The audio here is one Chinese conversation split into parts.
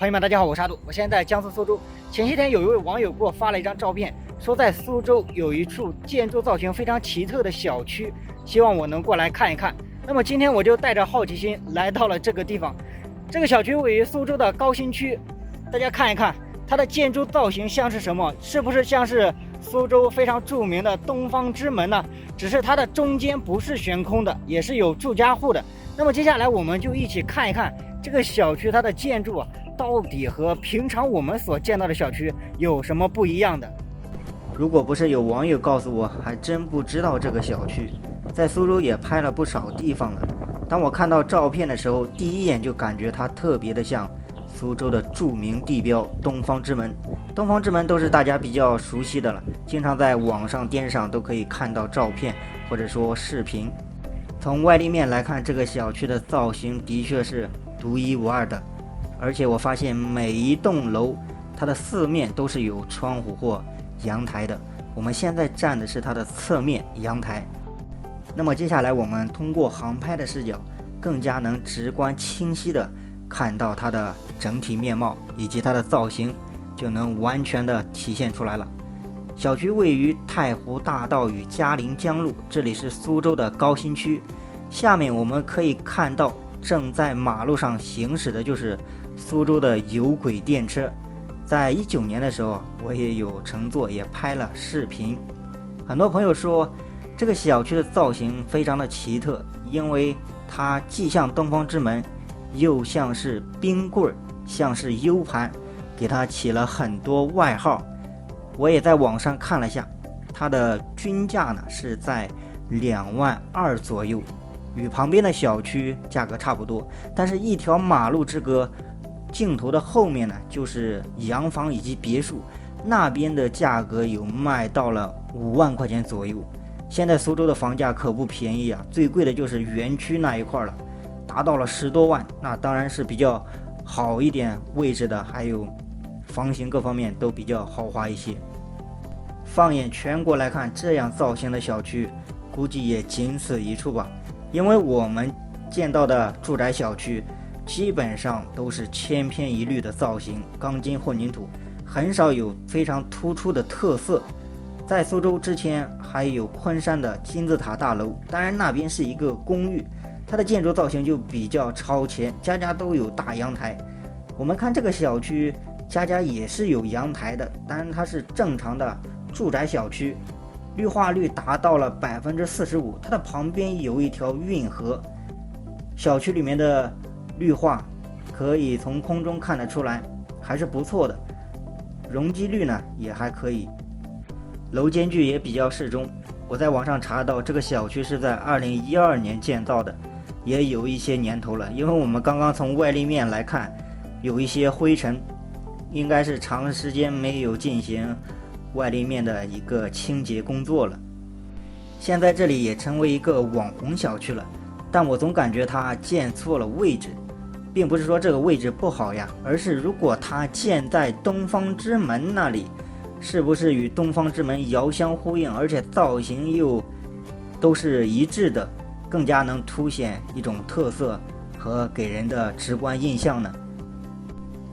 朋友们，大家好，我是阿杜，我现在在江苏苏州。前些天有一位网友给我发了一张照片，说在苏州有一处建筑造型非常奇特的小区，希望我能过来看一看。那么今天我就带着好奇心来到了这个地方。这个小区位于苏州的高新区，大家看一看它的建筑造型像是什么？是不是像是苏州非常著名的东方之门呢？只是它的中间不是悬空的，也是有住家户的。那么接下来我们就一起看一看这个小区它的建筑到底和平常我们所见到的小区有什么不一样的。如果不是有网友告诉我，还真不知道这个小区。在苏州也拍了不少地方了，当我看到照片的时候，第一眼就感觉它特别的像苏州的著名地标东方之门。东方之门都是大家比较熟悉的了，经常在网上电视上都可以看到照片或者说视频。从外立面来看，这个小区的造型的确是独一无二的，而且我发现每一栋楼它的四面都是有窗户或阳台的。我们现在站的是它的侧面阳台。那么接下来我们通过航拍的视角，更加能直观清晰的看到它的整体面貌以及它的造型，就能完全的体现出来了。小区位于太湖大道与嘉陵江路，这里是苏州的高新区。下面我们可以看到正在马路上行驶的就是苏州的有轨电车。在19年的时候，我也有乘坐，也拍了视频。很多朋友说这个小区的造型非常的奇特，因为它既像东方之门，又像是冰棍，像是 U 盘，给它起了很多外号。我也在网上看了下，它的均价呢是在22000左右，与旁边的小区价格差不多。但是一条马路之隔，镜头的后面呢就是洋房以及别墅，那边的价格有卖到了5万块钱左右。现在苏州的房价可不便宜啊，最贵的就是园区那一块了，达到了10多万。那当然是比较好一点位置的，还有房型各方面都比较豪华一些。放眼全国来看，这样造型的小区估计也仅此一处吧。因为我们见到的住宅小区基本上都是千篇一律的造型，钢筋混凝土，很少有非常突出的特色。在苏州之前还有昆山的金字塔大楼，当然那边是一个公寓，它的建筑造型就比较超前，家家都有大阳台。我们看这个小区家家也是有阳台的，当然它是正常的住宅小区，绿化率达到了45%，它的旁边有一条运河。小区里面的绿化可以从空中看得出来，还是不错的，容积率呢也还可以，楼间距也比较适中。我在网上查到这个小区是在2012年建造的，也有一些年头了，因为我们刚刚从外立面来看有一些灰尘，应该是长时间没有进行外立面的一个清洁工作了。现在这里也成为一个网红小区了，但我总感觉它建错了位置，并不是说这个位置不好呀，而是如果它建在东方之门那里，是不是与东方之门遥相呼应，而且造型又都是一致的，更加能凸显一种特色和给人的直观印象呢？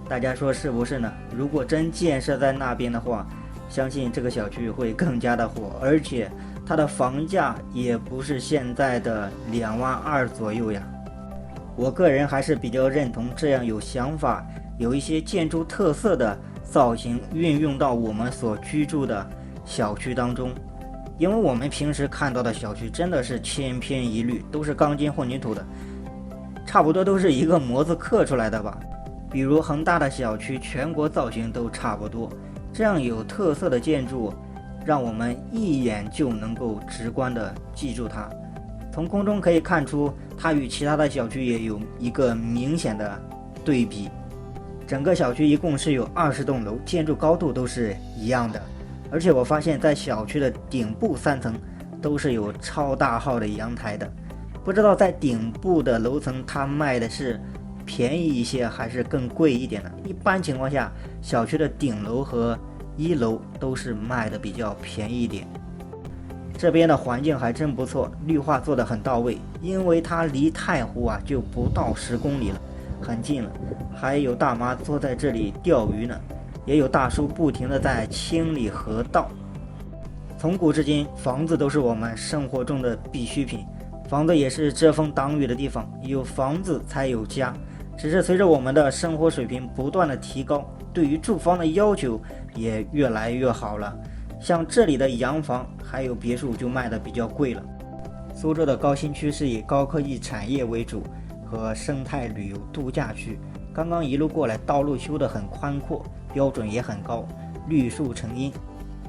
大家说是不是呢？如果真建设在那边的话，相信这个小区会更加的火，而且它的房价也不是现在的22000左右呀。我个人还是比较认同这样有想法、有一些建筑特色的造型运用到我们所居住的小区当中。因为我们平时看到的小区真的是千篇一律，都是钢筋混凝土的，差不多都是一个模子刻出来的吧。比如恒大的小区，全国造型都差不多。这样有特色的建筑，让我们一眼就能够直观的记住它。从空中可以看出，它与其他的小区也有一个明显的对比。整个小区一共是有20栋楼，建筑高度都是一样的。而且我发现在小区的顶部3层都是有超大号的阳台的。不知道在顶部的楼层它卖的是便宜一些还是更贵一点的。一般情况下，小区的顶楼和1楼都是卖的比较便宜一点。这边的环境还真不错，绿化做得很到位，因为它离太湖就不到10公里了，很近了，还有大妈坐在这里钓鱼呢，也有大叔不停地在清理河道。从古至今，房子都是我们生活中的必需品，房子也是遮风挡雨的地方，有房子才有家。只是随着我们的生活水平不断的提高，对于住房的要求也越来越好了。像这里的洋房还有别墅就卖的比较贵了。苏州的高新区是以高科技产业为主和生态旅游度假区，刚刚一路过来，道路修得很宽阔，标准也很高，绿树成荫。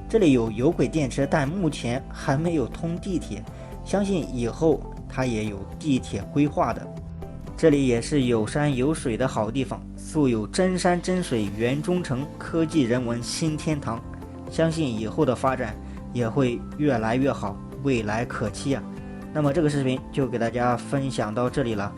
这里有有轨电车，但目前还没有通地铁，相信以后它也有地铁规划的。这里也是有山有水的好地方，素有真山真水园中城，科技人文新天堂，相信以后的发展也会越来越好，未来可期啊。那么这个视频就给大家分享到这里了。